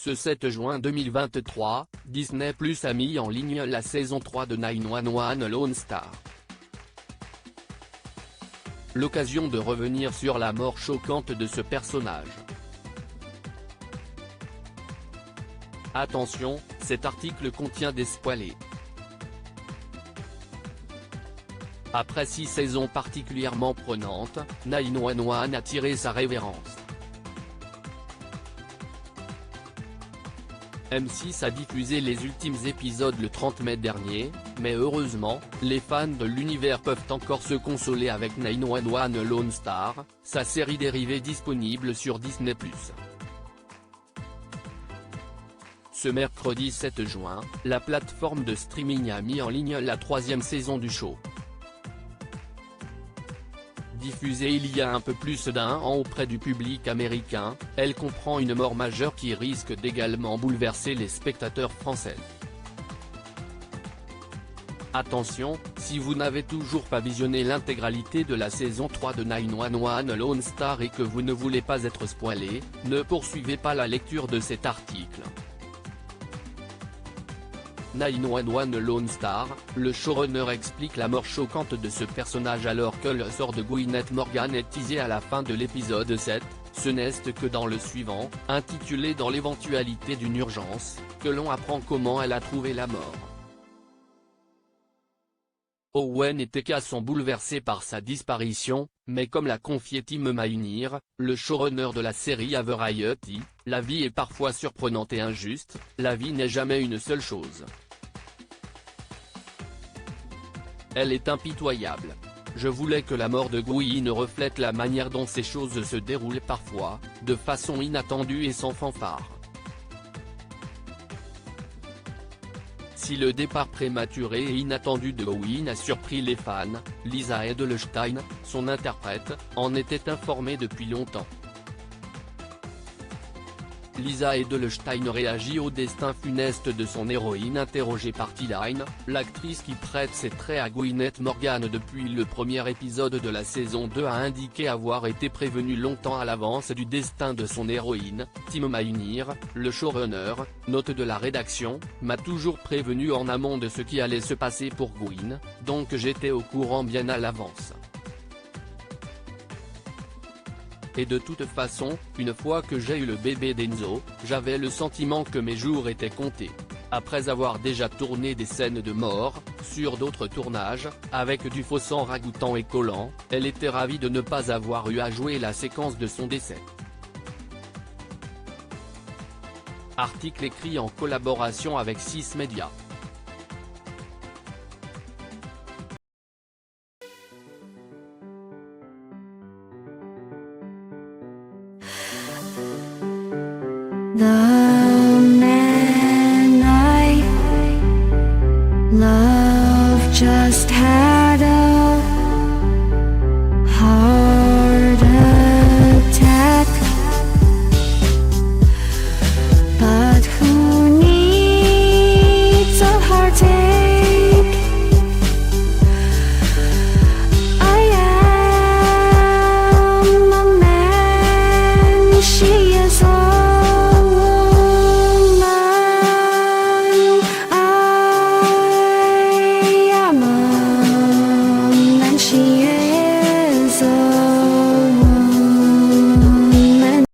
Ce 7 juin 2023, Disney+ a mis en ligne la saison 3 de 911 Lone Star. L'occasion de revenir sur la mort choquante de ce personnage. Attention, cet article contient des spoilers. Après 6 saisons particulièrement prenantes, 911 a tiré sa révérence. M6 a diffusé les ultimes épisodes le 30 mai dernier, mais heureusement, les fans de l'univers peuvent encore se consoler avec 911 Lone Star, sa série dérivée disponible sur Disney+. Ce mercredi 7 juin, la plateforme de streaming a mis en ligne la 3e saison du show. Diffusée il y a un peu plus d'1 an auprès du public américain, elle comprend une mort majeure qui risque d'également bouleverser les spectateurs français. Attention, si vous n'avez toujours pas visionné l'intégralité de la saison 3 de 911 Lone Star et que vous ne voulez pas être spoilé, ne poursuivez pas la lecture de cet article. 911 Lone Star, le showrunner explique la mort choquante de ce personnage alors que le sort de Gwyneth Morgan est teasé à la fin de l'épisode 7, ce n'est que dans le suivant, intitulé Dans l'éventualité d'une urgence, que l'on apprend comment elle a trouvé la mort. Owen et Teka sont bouleversés par sa disparition, mais comme l'a confié Tim Minear, le showrunner de la série à Variety, la vie est parfois surprenante et injuste, la vie n'est jamais une seule chose. Elle est impitoyable. Je voulais que la mort de Gwyn reflète la manière dont ces choses se déroulent parfois, de façon inattendue et sans fanfare. Si le départ prématuré et inattendu de Gwyn a surpris les fans, Lisa Edelstein, son interprète, en était informée depuis longtemps. Lisa Edelstein réagit au destin funeste de son héroïne interrogée par T-Line, l'actrice qui prête ses traits à Gwyneth Morgan depuis le premier épisode de la saison 2 a indiqué avoir été prévenue longtemps à l'avance du destin de son héroïne. Tim Minear, le showrunner, note de la rédaction, m'a toujours prévenu en amont de ce qui allait se passer pour Gwyn, donc j'étais au courant bien à l'avance. Et de toute façon, une fois que j'ai eu le bébé d'Enzo, j'avais le sentiment que mes jours étaient comptés. Après avoir déjà tourné des scènes de mort, sur d'autres tournages, avec du faux sang ragoûtant et collant, elle était ravie de ne pas avoir eu à jouer la séquence de son décès. Article écrit en collaboration avec 6 Médias. 나